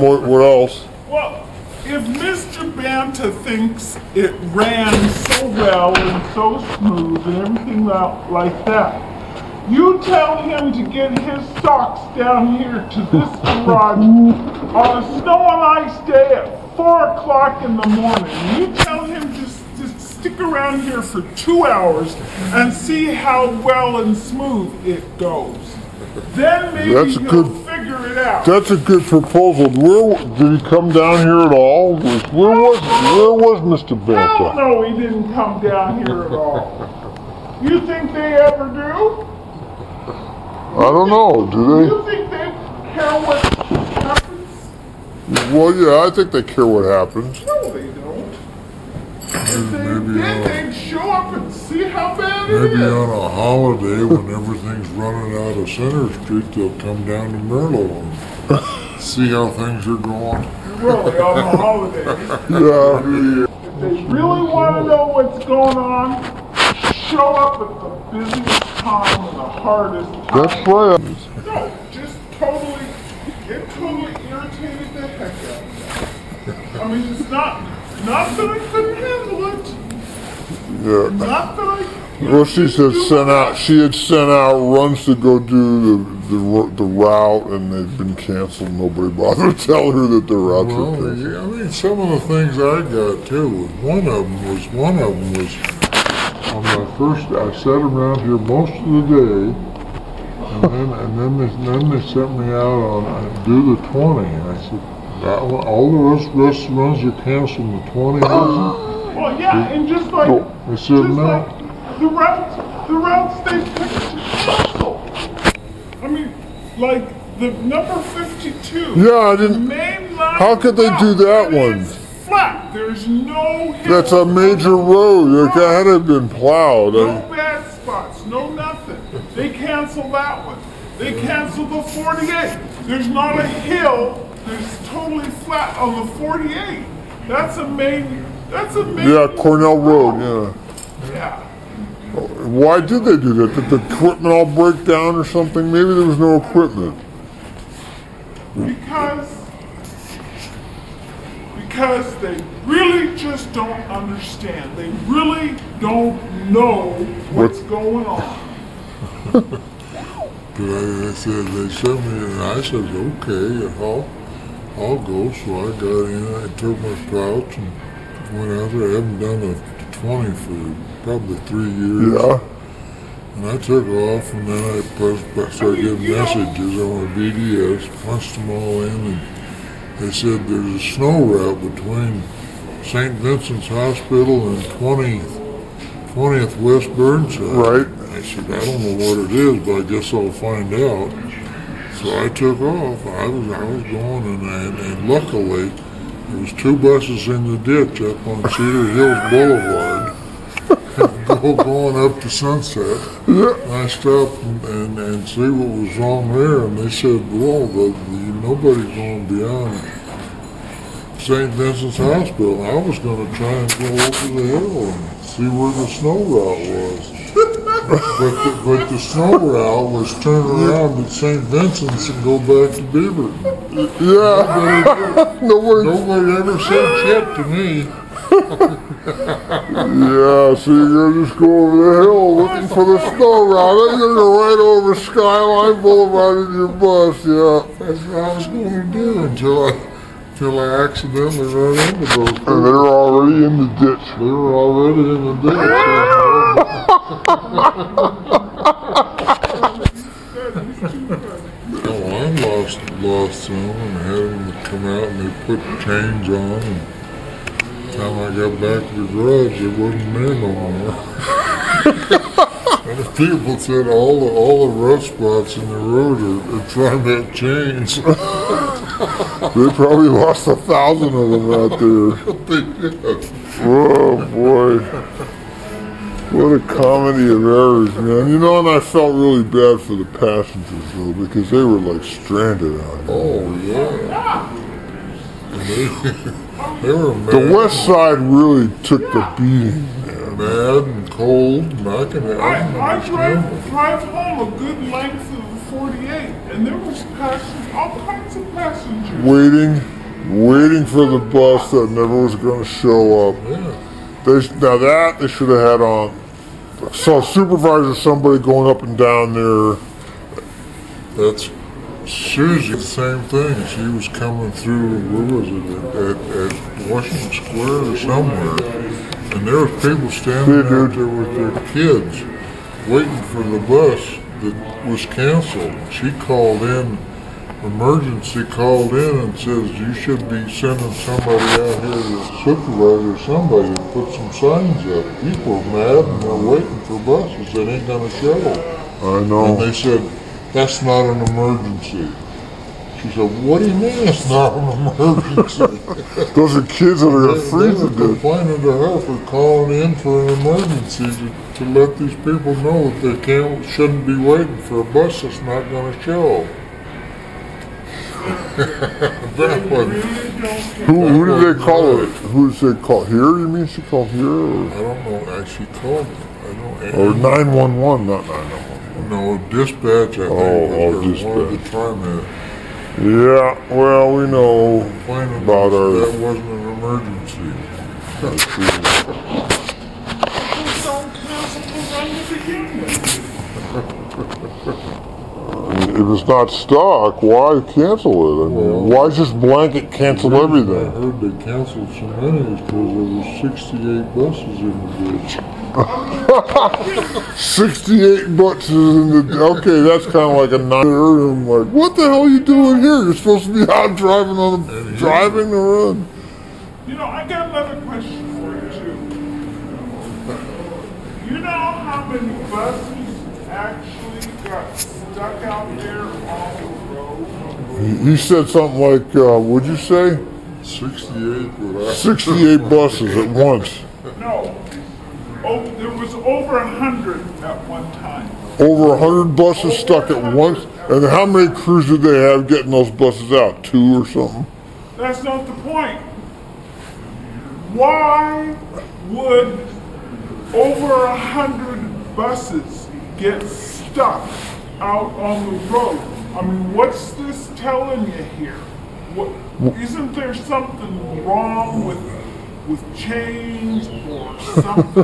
what else? Well, if Mr. Banta thinks it ran so well and so smooth and everything like that, you tell him to get his socks down here to this garage on a snow and ice day at 4 o'clock in the morning. You tell him just stick around here for 2 hours and see how well and smooth it goes. Then maybe he'll figure it out. That's a good proposal. Did he come down here at all? Where was Mr. Banta? Hell no, he didn't come down here at all. You think they ever do? I don't know. Do they? You think they care what happens? Well, yeah, I think they care what happens. No, they don't. If they did, they'd show up and see how bad it is. Maybe on a holiday when everything's running out of Center Street, they'll come down to Merlo and see how things are going. Really, on a holiday. Yeah. If they really want to know what's going on, show up at the busiest time and the hardest time. That's right. No, just get totally irritated the heck out of them. I mean, it's not that I couldn't handle it. Yeah. Not that I. Well, she had sent out runs to go do the route, and they'd been canceled. Nobody bothered to tell her that the routes were canceled. Yeah, I mean, some of the things I got too. One of them was on my first. I sat around here most of the day, and then they sent me out on do the 20. And I said, all the rest runs are canceled. The 20 isn't. Well, yeah, and just like they said no. Like the routes they picked to cancel. I mean, like the number 52. Yeah, I didn't. How could they do that one? It's flat. There's no hill. That's a major road. It had to have been plowed. No bad spots. No nothing. They canceled that one. They canceled the 48. There's not a hill. There's totally flat on the 48. That's a main. Yeah, Cornell Road. Yeah. Why did they do that? Did the equipment all break down or something? Maybe there was no equipment. Because they really just don't understand. They really don't know what's going on. They said they sent me, and I said, okay, I'll go. So I got in, I took my pouch and went out there. I haven't done a 20 for probably 3 years. Yeah. And I took off, and then I started getting messages on my BDS, punched them all in, and they said there's a snow route between St. Vincent's Hospital and 20th West Burnside. Right. I said, I don't know what it is, but I guess I'll find out. So I took off. I was going, and luckily, there was 2 buses in the ditch up on Cedar Hills Boulevard, going up to Sunset. Yeah. And I stopped and see what was wrong there, and they said, well, nobody's going beyond St. Vincent's Hospital. I was going to try and go over the hill and see where the snow route was. But the snow route was turn around at St. Vincent's and go back to Beaverton. Yeah. Nobody ever said shit to me. Yeah, so you're going to just go over the hill looking for the snow route. Then you're going to go right over Skyline Boulevard in your bus, yeah. That's what I was going to do until I accidentally ran into those people. And they were already in the ditch. They were already in the ditch. I lost some and had them come out and they put chains on. And by the time I got back to the garage, it wasn't there no more. And the people said all the rough spots in the road are trying to have chains. They probably lost 1,000 of them out there. They did. Oh boy. What a comedy of errors, man. You know, and I felt really bad for the passengers, though, because they were, like, stranded out here. Oh, yeah. They were mad. The west side really took the beating, man. Mad and cold. I drive home a good length of the 48, and there was all kinds of passengers. Waiting for the bus that never was going to show up. Yeah. They should have had on. Saw a supervisor, somebody going up and down there. That's Susie, the same thing. She was coming through, where was it, at Washington Square or somewhere. And there was people standing out there with their kids waiting for the bus that was canceled. She called in, emergency called in and says, you should be sending somebody out here, the supervisor or somebody, to put some signs up. People are mad and they're waiting for buses that ain't gonna show. I know. And they said, that's not an emergency. She said, what do you mean it's not an emergency? Those are kids that are going to freeze to death. They were complaining to her for calling in for an emergency to let these people know that they shouldn't be waiting for a bus that's not going to show. That was, who did they call it? Who did they call? Here? You mean she called here? Or? I don't know. She called it. I don't. Or 911, not 911. No, dispatch. I think. Dispatch. One of the TriMet. Yeah, well, we know about That our... wasn't an emergency. Don't cancel the run to begin with. If it's not stock, why cancel it? I mean, why just blanket cancel I everything? heard they canceled so many because there were 68 buses in the ditch. 68 bucks in the... Okay, that's kind of like a nightmare. I'm like, what the hell are you doing here? You're supposed to be out driving the run. You know, I got another question for you, too. You know how many buses actually got stuck out there on the road? You said something like, what'd you say? 68. 68 buses at once. No. Oh, there was over 100 at one time. Over 100 buses stuck at once? And how many crews did they have getting those buses out? 2 or something? That's not the point. Why would over 100 buses get stuck out on the road? I mean, what's this telling you here? Isn't there something wrong with change or something?